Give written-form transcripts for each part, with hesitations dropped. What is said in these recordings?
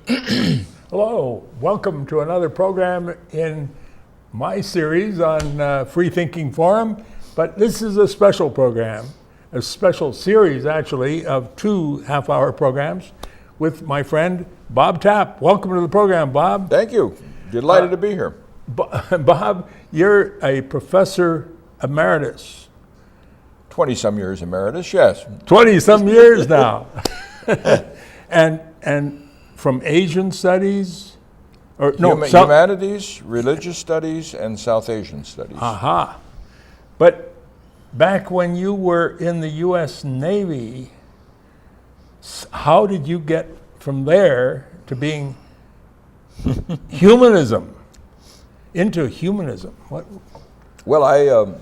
Hello, welcome to another program in my series on Free Thinking Forum, but this is a special program, a special series actually of 2 half-hour programs with my friend Bob Tapp. Welcome to the program, Bob. Thank you. Delighted to be here. Bob, you're a Professor Emeritus. 20-some years emeritus, yes. 20-some years now. and from Asian studies? Or no, humanities, religious studies, and South Asian studies. Aha. But back when you were in the U.S. Navy, how did you get from there to being humanism, into humanism? What? Well, I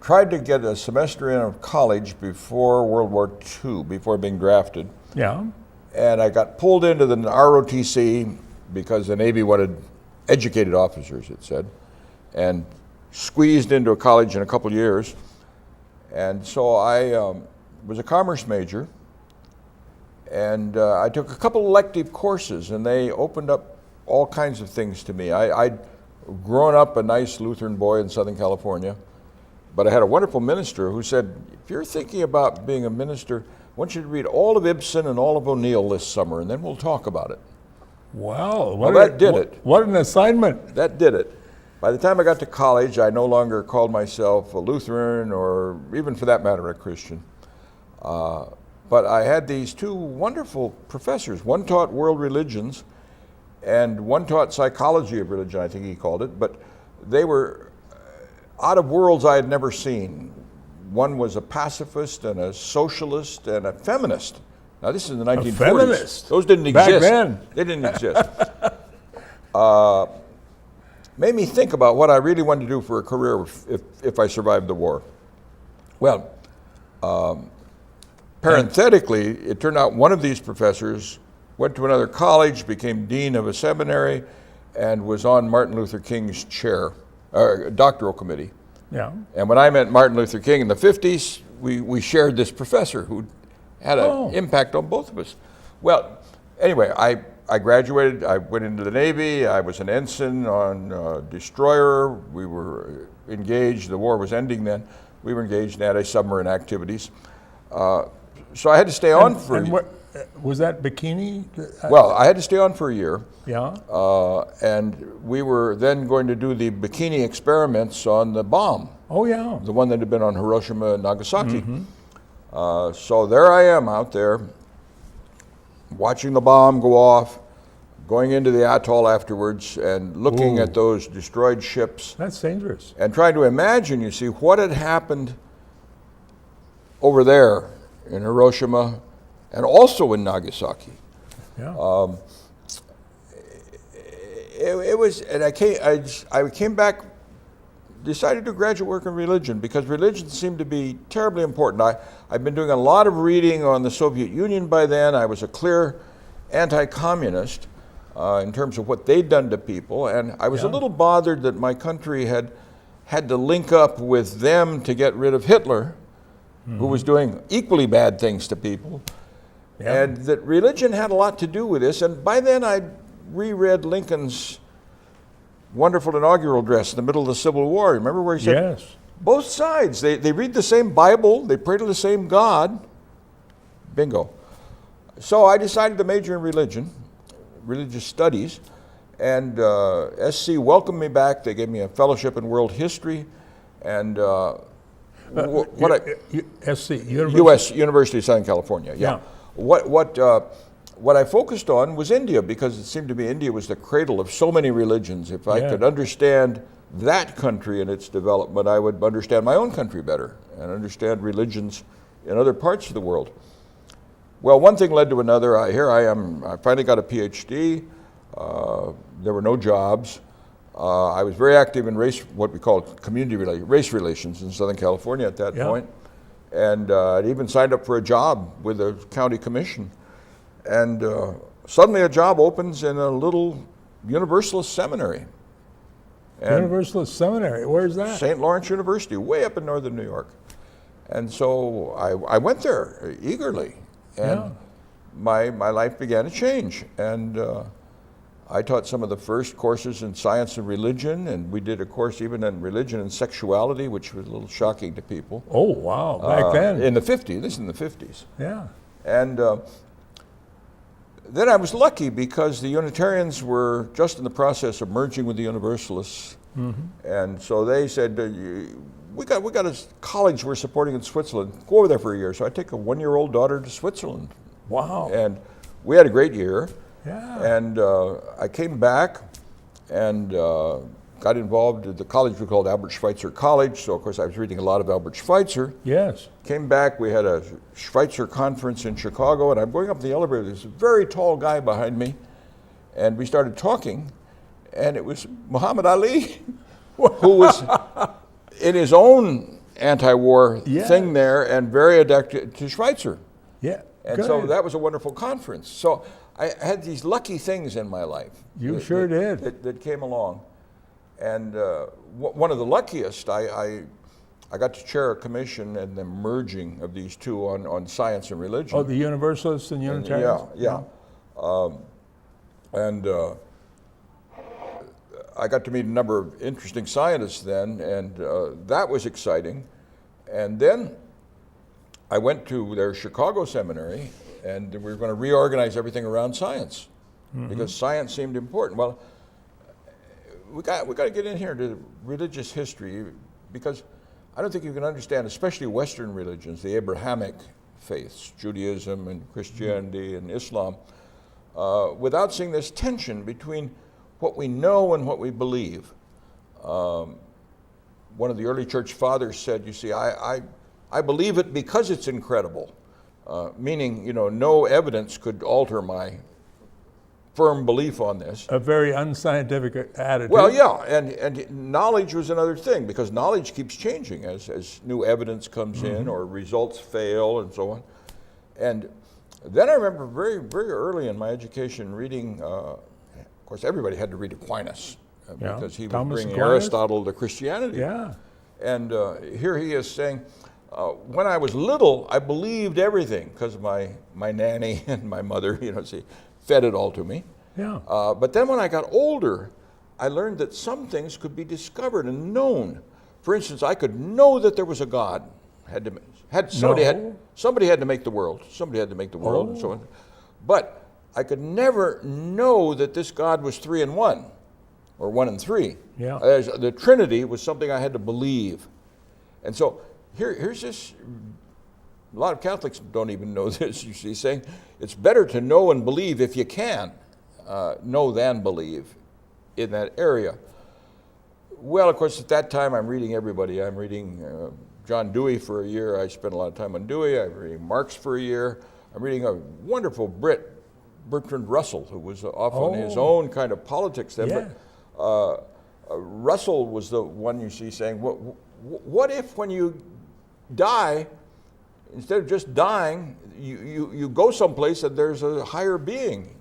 tried to get a semester in of college before World War II, before being drafted. Yeah. And I got pulled into the ROTC because the Navy wanted educated officers, it said, and squeezed into a college in a couple years. And so I was a commerce major, and I took a couple elective courses, and they opened up all kinds of things to me. I'd grown up a nice Lutheran boy in Southern California, but I had a wonderful minister who said, if you're thinking about being a minister, I want you to read all of Ibsen and all of O'Neill this summer, and then we'll talk about it. Wow. Well, that did it. What an assignment. That did it. By the time I got to college, I no longer called myself a Lutheran or even for that matter a Christian. But I had these 2 wonderful professors. One taught world religions and one taught psychology of religion, I think he called it, but they were out of worlds I had never seen. One was a pacifist and a socialist and a feminist. Now this is in the 1940s. A feminist? Those didn't exist. Back then. They didn't exist. Made me think about what I really wanted to do for a career if I survived the war. Well, parenthetically, it turned out one of these professors went to another college, became dean of a seminary, and was on Martin Luther King's chair, doctoral committee. Yeah. And when I met Martin Luther King in the 50s, we shared this professor who had an impact on both of us. Well, anyway, I graduated, I went into the Navy, I was an ensign on a destroyer, we were engaged, the war was ending then, we were engaged in anti-submarine activities. So I had to stay on for a year. Was that bikini? Well, I had to stay on for a year. Yeah. And we were then going to do the bikini experiments on the bomb. Oh, yeah. The one that had been on Hiroshima and Nagasaki. Mm-hmm. So there I am out there, watching the bomb go off, going into the atoll afterwards, and looking at those destroyed ships. That's dangerous. And trying to imagine, you see, what had happened over there in Hiroshima and also in Nagasaki. Yeah. It was, and I came back, decided to do graduate work in religion because religion seemed to be terribly important. I'd been doing a lot of reading on the Soviet Union by then. I was a clear anti-communist in terms of what they'd done to people, and I was a little bothered that my country had to link up with them to get rid of Hitler, who was doing equally bad things to people. Yeah. And that religion had a lot to do with this. And by then I'd reread Lincoln's wonderful inaugural address in the middle of the Civil War. Remember where he said, both sides, they read the same Bible, they pray to the same God. Bingo. So I decided to major in religion, religious studies, and SC welcomed me back. They gave me a fellowship in world history, and SC, U.S. University of Southern California, yeah. What I focused on was India, because it seemed to me India was the cradle of so many religions. If I could understand that country and its development, I would understand my own country better and understand religions in other parts of the world. Well, one thing led to another. Here I am. I finally got a PhD. There were no jobs. I was very active in what we call race relations in Southern California at that point. And I'd even signed up for a job with the county commission. And suddenly a job opens in a little Universalist seminary. Universalist seminary, where's that? St. Lawrence University, way up in northern New York. And so I went there eagerly. And my life began to change. And I taught some of the first courses in science and religion, and we did a course even in religion and sexuality, which was a little shocking to people. Oh, wow, back then. In the 50s, this is in the 50s. Yeah. And then I was lucky because the Unitarians were just in the process of merging with the Universalists. And so they said, we got a college we're supporting in Switzerland. Go over there for a year. So I take a 1-year-old daughter to Switzerland. Wow. And we had a great year. Yeah. And I came back and got involved. The college was called Albert Schweitzer College. So, of course, I was reading a lot of Albert Schweitzer. Yes. Came back. We had a Schweitzer conference in Chicago. And I'm going up the elevator. There's a very tall guy behind me. And we started talking. And it was Muhammad Ali, who was in his own anti-war thing there and very addicted to Schweitzer. Yeah. And so that was a wonderful conference. So I had these lucky things in my life. You sure did. That came along. And one of the luckiest, I got to chair a commission and the merging of these two on science and religion. Oh, the Universalists and Unitarians? Yeah. I got to meet a number of interesting scientists then, and that was exciting. And then I went to their Chicago seminary, and we were going to reorganize everything around science because science seemed important. Well, we got to get in here to religious history because I don't think you can understand, especially Western religions, the Abrahamic faiths, Judaism and Christianity and Islam, without seeing this tension between what we know and what we believe. One of the early church fathers said, you see, I believe it because it's incredible, meaning, no evidence could alter my firm belief on this. A very unscientific attitude. Well, yeah, and knowledge was another thing because knowledge keeps changing as new evidence comes in or results fail and so on. And then I remember very, very early in my education reading, of course, everybody had to read Aquinas because he was bringing Aristotle to Christianity. Yeah. And here he is saying, when I was little, I believed everything because my nanny and my mother, fed it all to me. Yeah. But then when I got older, I learned that some things could be discovered and known. For instance, I could know that there was a God. Somebody had to make the world. Somebody had to make the world and so on. But I could never know that this God was 3 in 1 or 1 in 3. Yeah. The Trinity was something I had to believe. And so here's this, a lot of Catholics don't even know this, you see, saying it's better to know and believe if you can know than believe in that area. Well, of course, at that time I'm reading everybody. I'm reading John Dewey for a year. I spent a lot of time on Dewey. I'm reading Marx for a year. I'm reading a wonderful Brit, Bertrand Russell, who was off on his own kind of politics then. Yeah. But Russell was the one you see saying, what if when you die, instead of just dying, you go someplace and there's a higher being?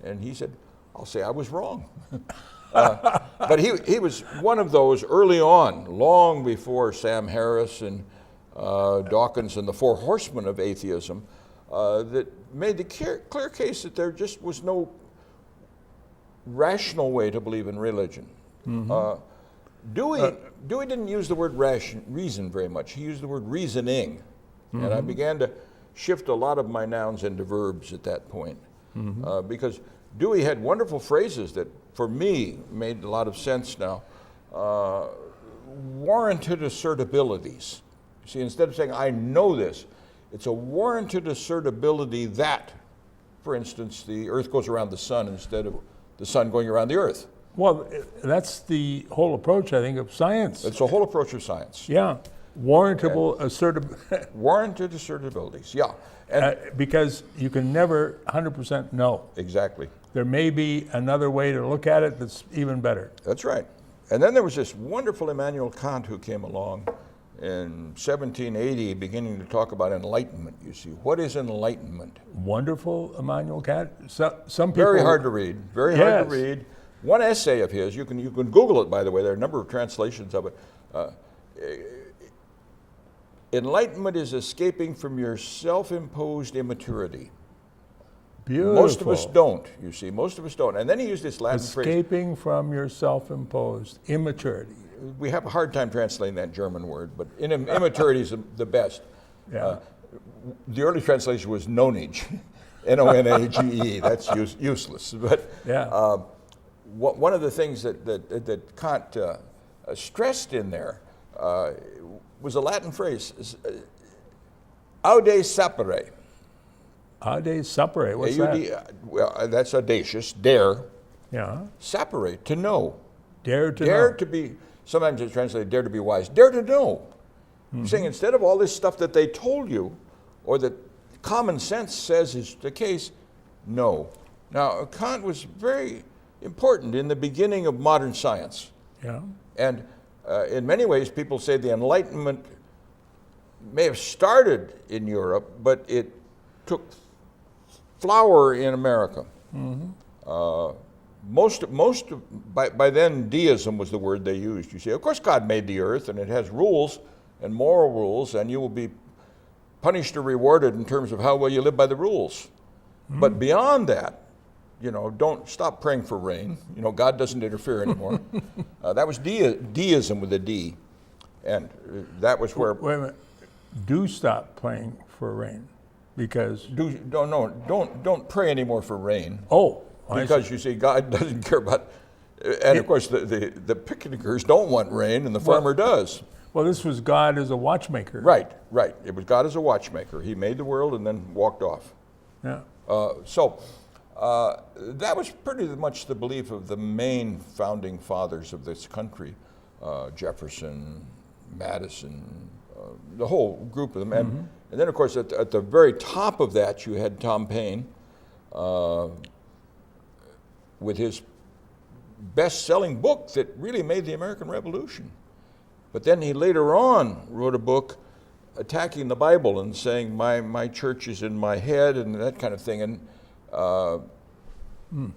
And he said, I'll say I was wrong. But he was one of those early on, long before Sam Harris and Dawkins and the Four Horsemen of atheism, that made the clear case that there just was no rational way to believe in religion. Dewey didn't use the word reason very much. He used the word reasoning. And I began to shift a lot of my nouns into verbs at that point. Because Dewey had wonderful phrases that, for me, made a lot of sense now. Warranted assertabilities. You see, instead of saying, I know this, it's a warranted assertability that, for instance, the Earth goes around the sun instead of the sun going around the Earth. Well, that's the whole approach, I think, of science. It's the whole approach of science. Yeah. Warrantable assertability. Warranted assertabilities, yeah. And because you can never 100% know. Exactly. There may be another way to look at it that's even better. That's right. And then there was this wonderful Immanuel Kant who came along in 1780, beginning to talk about enlightenment, you see. What is enlightenment? Wonderful Immanuel Kant. Some people... Very hard to read, very hard to read. One essay of his, you can Google it, by the way, there are a number of translations of it. Enlightenment is escaping from your self-imposed immaturity. Beautiful. Most of us don't, you see. Most of us don't. And then he used this Latin phrase. Escaping from your self-imposed immaturity. We have a hard time translating that German word, but immaturity is the best. Yeah. The early translation was nonage, N-O-N-A-G-E. That's useless. But Yeah. one of the things that Kant stressed in there was a Latin phrase, aude sapere. Aude sapere, what's that? Well, that's audacious, dare. Yeah. Sapere, to know. Dare to Dare know. to be, sometimes it's translated dare to be wise. Dare to know. Saying instead of all this stuff that they told you, or that common sense says is the case, no. Now, Kant was very important in the beginning of modern science. Yeah. And in many ways, people say the Enlightenment may have started in Europe, but it took flower in America. By then, deism was the word they used. You see, of course, God made the earth, and it has rules and moral rules, and you will be punished or rewarded in terms of how well you live by the rules. But beyond that, don't stop praying for rain. God doesn't interfere anymore. That was deism with a D, and that was where. Wait a minute. Do stop praying for rain, because. Don't pray anymore for rain. Oh. I Because see. you see, God doesn't care about, and of course the picnickers don't want rain, and the farmer does. Well, this was God as a watchmaker. Right. It was God as a watchmaker. He made the world and then walked off. Yeah. So that was pretty much the belief of the main founding fathers of this country, Jefferson, Madison, the whole group of them. And then, of course, at the very top of that, you had Tom Paine with his best-selling book that really made the American Revolution. But then he later on wrote a book attacking the Bible and saying, my church is in my head and that kind of thing. And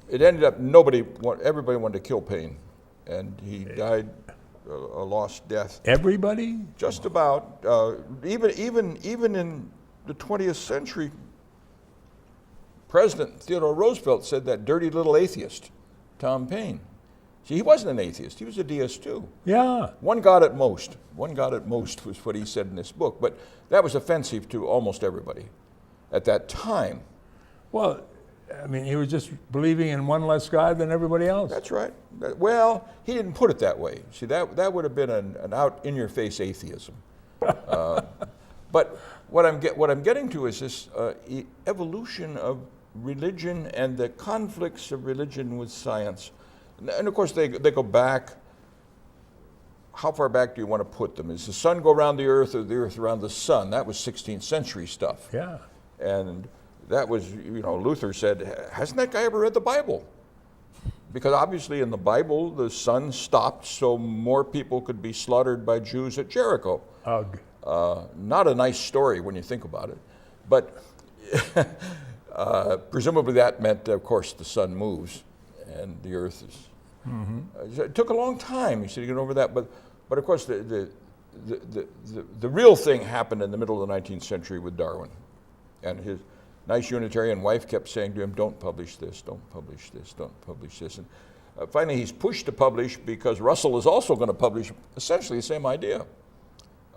it ended up everybody wanted to kill Paine. And he died a lost death. Everybody? Just about. Even in the 20th century, President Theodore Roosevelt said that dirty little atheist, Tom Paine. See, he wasn't an atheist. He was a deist too. Yeah. One God at most. One God at most was what he said in this book. But that was offensive to almost everybody at that time. Well, I mean, he was just believing in one less God than everybody else. That's right. Well, he didn't put it that way. See, that would have been an out-in-your-face atheism. But what I'm getting to is this evolution of religion and the conflicts of religion with science. And of course, they go back. How far back do you want to put them? Does the sun go around the earth or the earth around the sun? That was 16th century stuff. Yeah. And that was, Luther said, hasn't that guy ever read the Bible? Because obviously in the Bible, the sun stopped so more people could be slaughtered by Jews at Jericho. Ugh. Not a nice story when you think about it. But presumably that meant, of course, the sun moves and the earth is. It took a long time, you see, to get over that. But of course, the real thing happened in the middle of the 19th century with Darwin. And his nice Unitarian wife kept saying to him, don't publish this, don't publish this, don't publish this. And finally, he's pushed to publish because Russell is also going to publish essentially the same idea.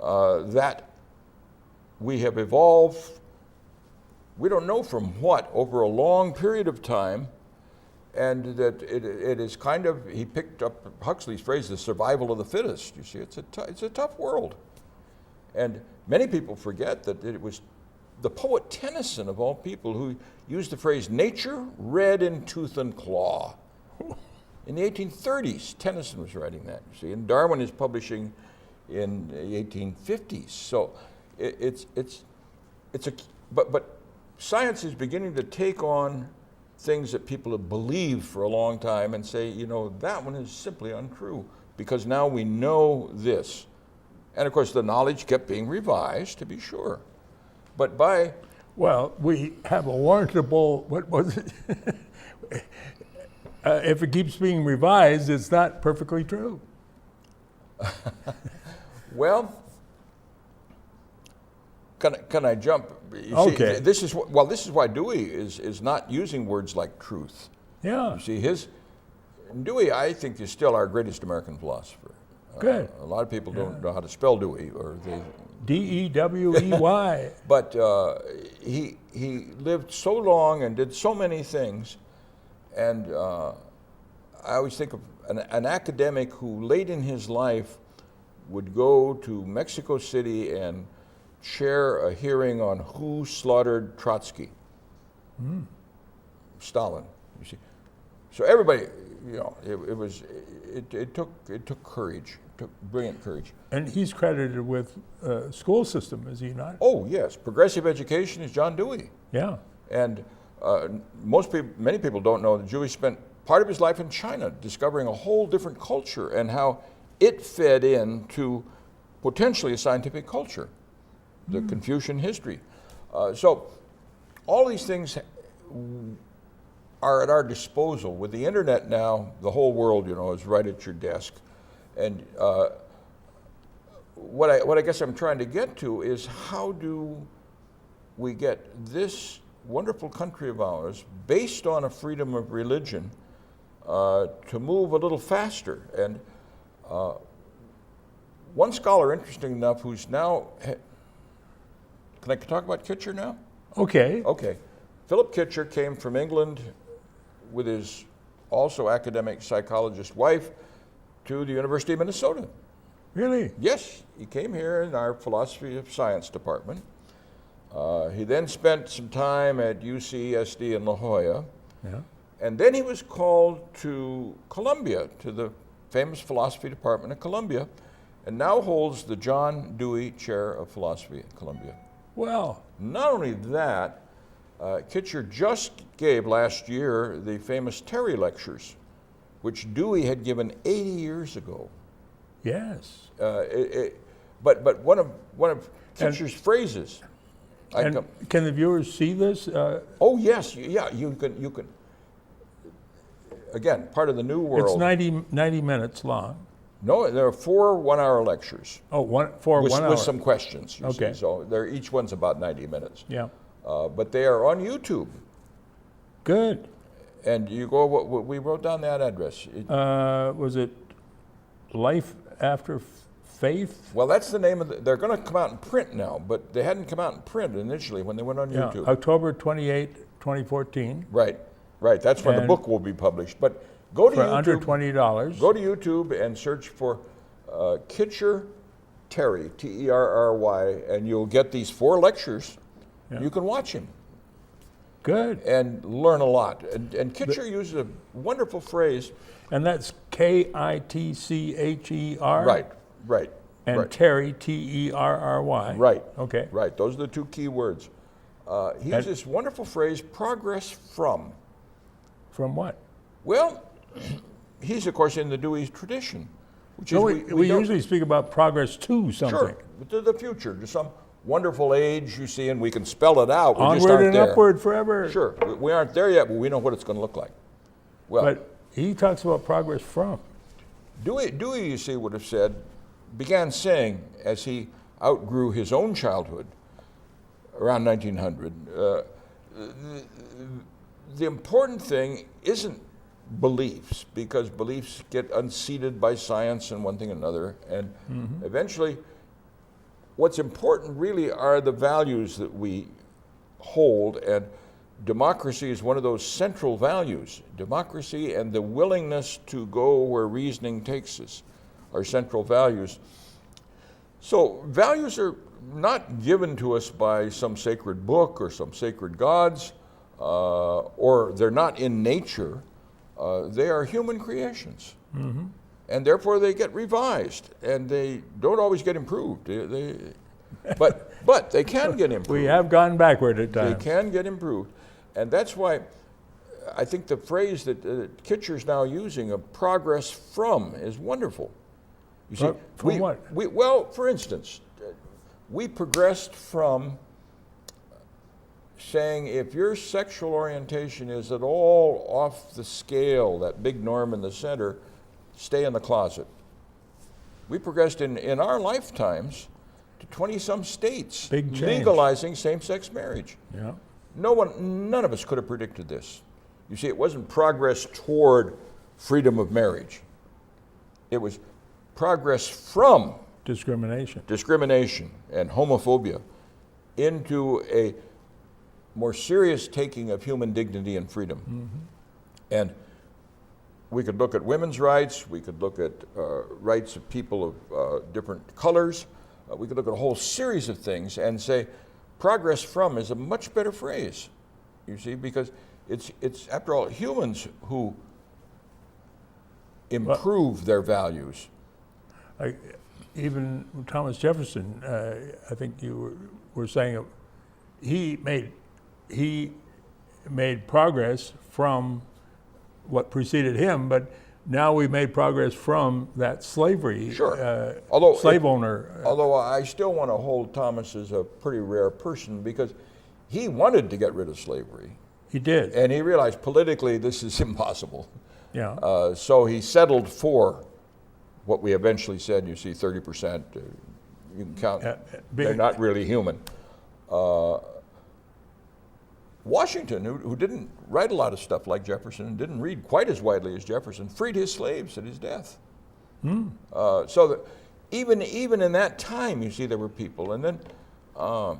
That we have evolved, we don't know from what, over a long period of time, and that it is kind of, he picked up Huxley's phrase, the survival of the fittest. You see, it's a tough world. And many people forget that it was the poet Tennyson, of all people, who used the phrase, nature red in tooth and claw. In the 1830s, Tennyson was writing that, you see, and Darwin is publishing in the 1850s. So but science is beginning to take on things that people have believed for a long time and say, that one is simply untrue because now we know this. And of course, the knowledge kept being revised, to be sure. But Well, we have a warrantable, what was it? If it keeps being revised, it's not perfectly true. Well, Can I jump? You Okay. See, this is why Dewey is not using words like truth. Yeah. You see, Dewey, I think, is still our greatest American philosopher. Good. A lot of people don't know how to spell Dewey, or they. Dewey. But he lived so long and did so many things, and I always think of an academic who late in his life would go to Mexico City and chair a hearing on who slaughtered Trotsky. Stalin, you see. So everybody, it took courage, it took brilliant courage. And he's credited with school system, is he not? Oh yes, progressive education is John Dewey. Yeah. And many people don't know that Dewey spent part of his life in China discovering a whole different culture and how it fed into potentially a scientific culture, the Confucian history. So all these things are at our disposal. With the internet now, the whole world, is right at your desk. And what I guess I'm trying to get to is, how do we get this wonderful country of ours, based on a freedom of religion, to move a little faster? And one scholar, interesting enough, who's now, can I talk about Kitcher now? Okay. Okay. Philip Kitcher came from England with his also academic psychologist wife to the University of Minnesota. Really? Yes, he came here in our philosophy of science department. He then spent some time at UCSD in La Jolla. Yeah. And then he was called to Columbia, to the famous philosophy department at Columbia, and now holds the John Dewey Chair of Philosophy at Columbia. Well. Not only that, Kitcher just gave last year the famous Terry Lectures, which Dewey had given 80 years ago. Yes. But one of Kitcher's phrases. Can the viewers see this? Oh yes, yeah. You can. Again, part of the new world. It's 90 minutes long. No, there are 4 one-hour lectures. Oh, 1 hour. With some questions. You Okay. See. So each one's about 90 minutes. Yeah. But they are on YouTube. Good. And you go. We wrote down that address. Was it Life After Faith? Well, that's the name of they're going to come out in print now, but they hadn't come out in print initially when they went on YouTube. October 28, 2014. Right. That's when the And book will be published. But go to for YouTube. under $20. Go to YouTube and search for Kitcher Terry, Terry, and you'll get these 4 lectures. Yeah. You can watch him. Good. And learn a lot. And Kitcher uses a wonderful phrase. And that's Kitcher. Right. And Terry, Terry. Right. Okay. Right. Those are the 2 key words. He uses this wonderful phrase, progress from. From what? Well, he's, of course, in the Dewey tradition. Which No, is we usually speak about progress to something. Sure, to the future, to some wonderful age, you see, and we can spell it out. We just Onward aren't and there. upward forever. Sure, we aren't there yet, but we know what it's going to look like. Well, But he talks about progress from. Dewey, you see, would have began saying, as he outgrew his own childhood, around 1900, the important thing isn't beliefs, because beliefs get unseated by science and one thing and another, and eventually what's important really are the values that we hold, and democracy is one of those central values. Democracy and the willingness to go where reasoning takes us are central values. So values are not given to us by some sacred book or some sacred gods, or they're not in nature. They are human creations. And therefore they get revised, and they don't always get improved. But they can get improved. We have gone backward at times. They can get improved. And that's why I think the phrase that Kitcher's now using, of progress from, is wonderful. You see, from what? Well, for instance, we progressed from saying if your sexual orientation is at all off the scale, that big norm in the center, stay in the closet. We progressed in our lifetimes to 20-some states Big change. legalizing same-sex marriage. Yeah. None of us could have predicted this. You see, it wasn't progress toward freedom of marriage. It was progress from Discrimination and homophobia into a more serious taking of human dignity and freedom. Mm-hmm. And we could look at women's rights, we could look at rights of people of different colors, we could look at a whole series of things and say progress from is a much better phrase, you see, because it's after all humans who improve their values. Even Thomas Jefferson, I think you were saying, he made progress from what preceded him, but now we made progress from that slavery. Sure. Slave owner. Although I still want to hold Thomas as a pretty rare person because he wanted to get rid of slavery. He did. And he realized politically this is impossible. Yeah. So he settled for what we eventually said, you see, 30%. You can count, they're not really human. Washington, who didn't write a lot of stuff like Jefferson and didn't read quite as widely as Jefferson, freed his slaves at his death. So that even in that time, you see, there were people. And then I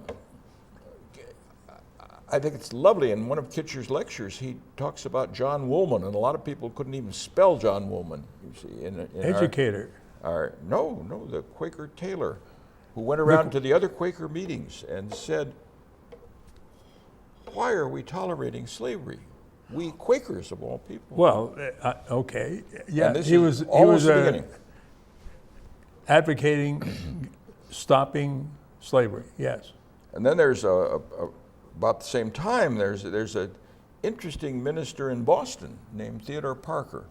think it's lovely. In one of Kitcher's lectures, he talks about John Woolman, and a lot of people couldn't even spell John Woolman. You see, in Educator. No, the Quaker tailor, who went around to the other Quaker meetings and said, "Why are we tolerating slavery? We Quakers of all people." Well, okay, yeah, he was advocating stopping slavery. Yes. And then there's about the same time, there's an interesting minister in Boston named Theodore Parker.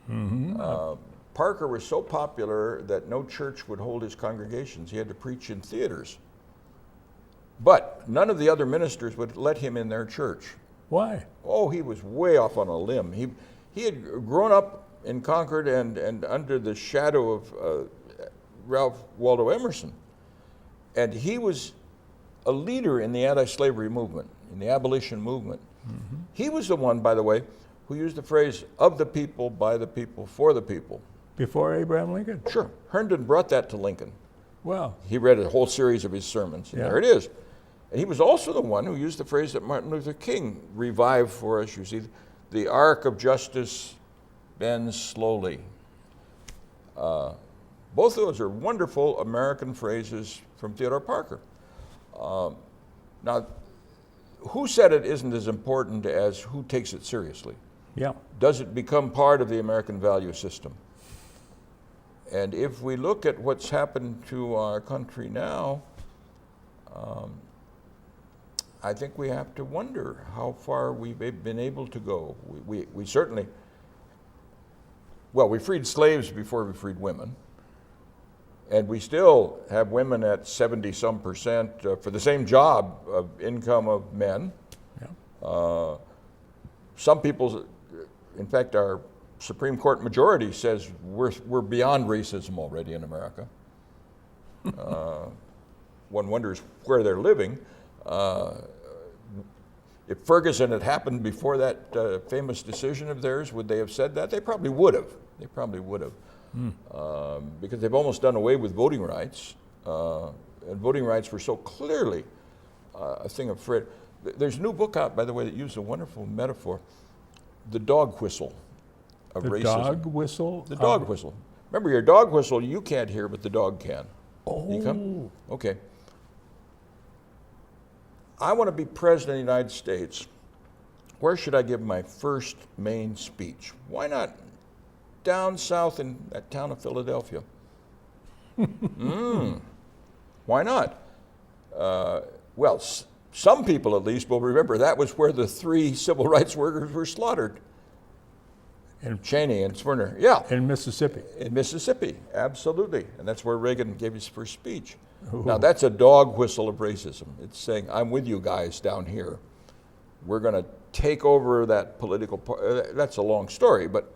Mm-hmm. Parker was so popular that no church would hold his congregations. He had to preach in theaters. But none of the other ministers would let him in their church. Why? Oh, he was way off on a limb. He had grown up in Concord and under the shadow of Ralph Waldo Emerson. And he was a leader in the anti-slavery movement, in the abolition movement. Mm-hmm. He was the one, by the way, who used the phrase, of the people, by the people, for the people. Before Abraham Lincoln? Sure. Herndon brought that to Lincoln. Well. He read a whole series of his sermons, and there it is. And he was also the one who used the phrase that Martin Luther King revived for us. You see, the arc of justice bends slowly. Both of those are wonderful American phrases from Theodore Parker. Now, who said it isn't as important as who takes it seriously? Yeah. Does it become part of the American value system? And if we look at what's happened to our country now, I think we have to wonder how far we've been able to go. We certainly, well, we freed slaves before we freed women. And we still have women at 70-some% for the same job of income of men. Yeah. Some people, in fact, our Supreme Court majority says we're beyond racism already in America. One wonders where they're living. If Ferguson had happened before that famous decision of theirs, would they have said that? They probably would have. Because they've almost done away with voting rights, and voting rights were so clearly a thing of freedom. There's a new book out, by the way, that uses a wonderful metaphor, the dog whistle of racism. The dog whistle? The dog whistle. Remember, your dog whistle you can't hear, but the dog can. Oh. You come? Okay. I want to be president of the United States. Where should I give my first main speech? Why not down south in that town of Philadelphia? Why not? Well, some people at least will remember that was where the 3 civil rights workers were slaughtered. Cheney and Swerner, yeah. In Mississippi. In Mississippi, absolutely. And that's where Reagan gave his first speech. Ooh. Now that's a dog whistle of racism. It's saying, I'm with you guys down here. We're going to take over that political part. That's a long story, but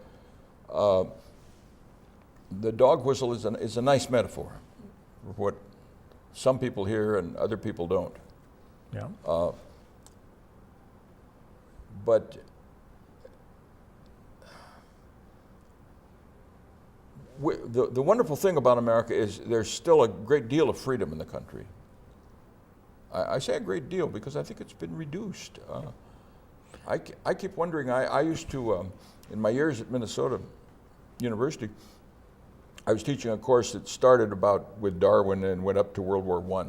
the dog whistle is a nice metaphor for what some people hear and other people don't. Yeah. But the wonderful thing about America is there's still a great deal of freedom in the country. I say a great deal because I think it's been reduced. I keep wondering, I used to, in my years at Minnesota University, I was teaching a course that started with Darwin and went up to World War I,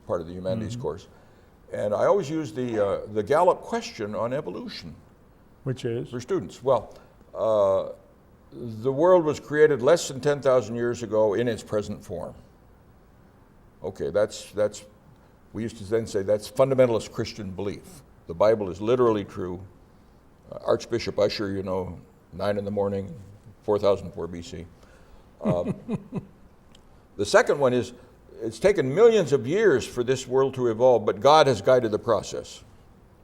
part of the humanities course. And I always used the Gallup question on evolution. Which is? For students. Well, the world was created less than 10,000 years ago in its present form. Okay, that's we used to then say that's fundamentalist Christian belief. The Bible is literally true. Archbishop Usher, 9 in the morning, 4004 BC. The second one is, it's taken millions of years for this world to evolve, but God has guided the process.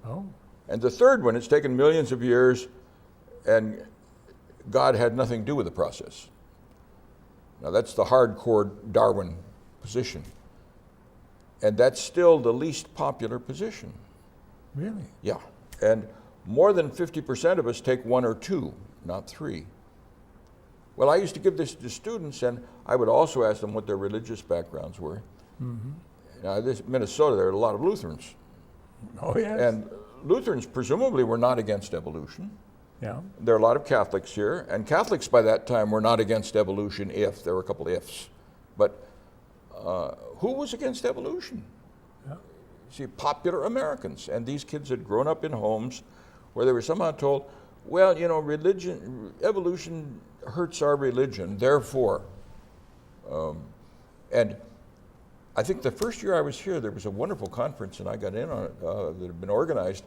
Oh. And the third one, it's taken millions of years, and God had nothing to do with the process. Now that's the hardcore Darwin position. And that's still the least popular position. Really? Yeah. And more than 50% of us take one or two, not three. Well, I used to give this to students, and I would also ask them what their religious backgrounds were. Mm-hmm. Now, Minnesota, there are a lot of Lutherans. Oh, yes. And Lutherans presumably were not against evolution. Yeah. There are a lot of Catholics here, and Catholics by that time were not against evolution there were a couple of ifs. But who was against evolution? Yeah. See, popular Americans. And these kids had grown up in homes where they were somehow told, well, evolution hurts our religion, therefore. And I think the first year I was here, there was a wonderful conference, and I got in on it, that had been organized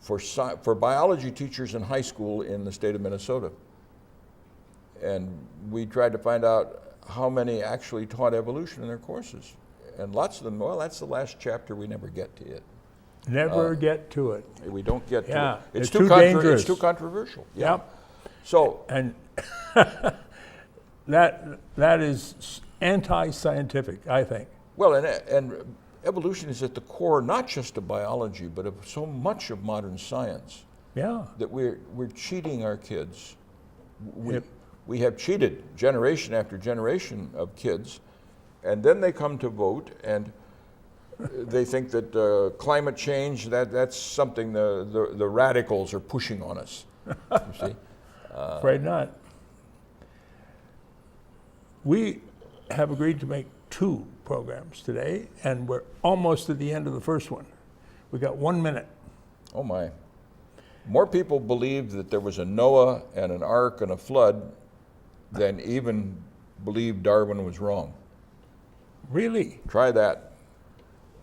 for biology teachers in high school in the state of Minnesota. And we tried to find out how many actually taught evolution in their courses. And lots of them, well, that's the last chapter, we never get to it. Never get to it. We don't get to it. It's too dangerous. It's too controversial. Yeah. Yep. So, and that is anti-scientific, I think. Well, and evolution is at the core not just of biology, but of so much of modern science. Yeah. That we're cheating our kids. We have cheated generation after generation of kids, and then they come to vote, and they think that climate change, that's something the radicals are pushing on us. You see? Afraid not. We have agreed to make 2 programs today, and we're almost at the end of the first one. We got 1 minute. Oh my. More people believed that there was a Noah and an ark and a flood than even believed Darwin was wrong. Really? Try that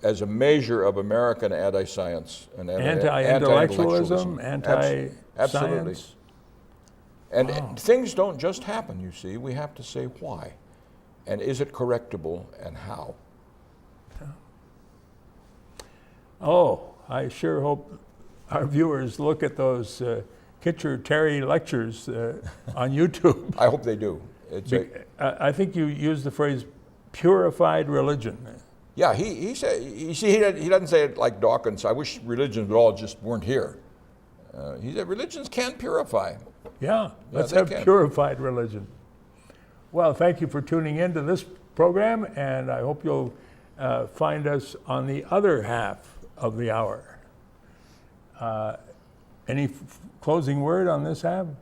as a measure of American anti-science and anti-intellectualism, Absolutely. anti-science. And Wow. things don't just happen, you see. We have to say why. And is it correctable, and how? Oh, I sure hope our viewers look at those Kitcher Terry lectures on YouTube. I hope they do. I think you used the phrase purified religion. Yeah, he said. You see, he doesn't say it like Dawkins. I wish religions all just weren't here. He said religions can purify. Yeah, let's have purified religion. Well, thank you for tuning in to this program, and I hope you'll find us on the other half of the hour. Any closing word on this, Ab?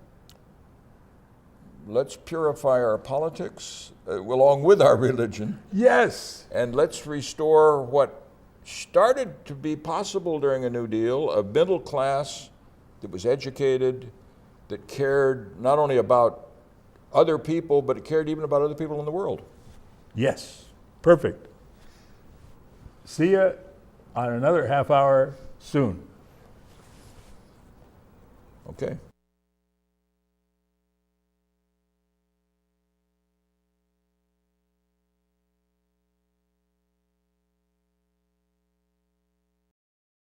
Let's purify our politics along with our religion. Yes. And let's restore what started to be possible during a New Deal, a middle class that was educated, that cared not only about other people, but it cared even about other people in the world. Yes. Perfect. See you on another half hour soon. Okay.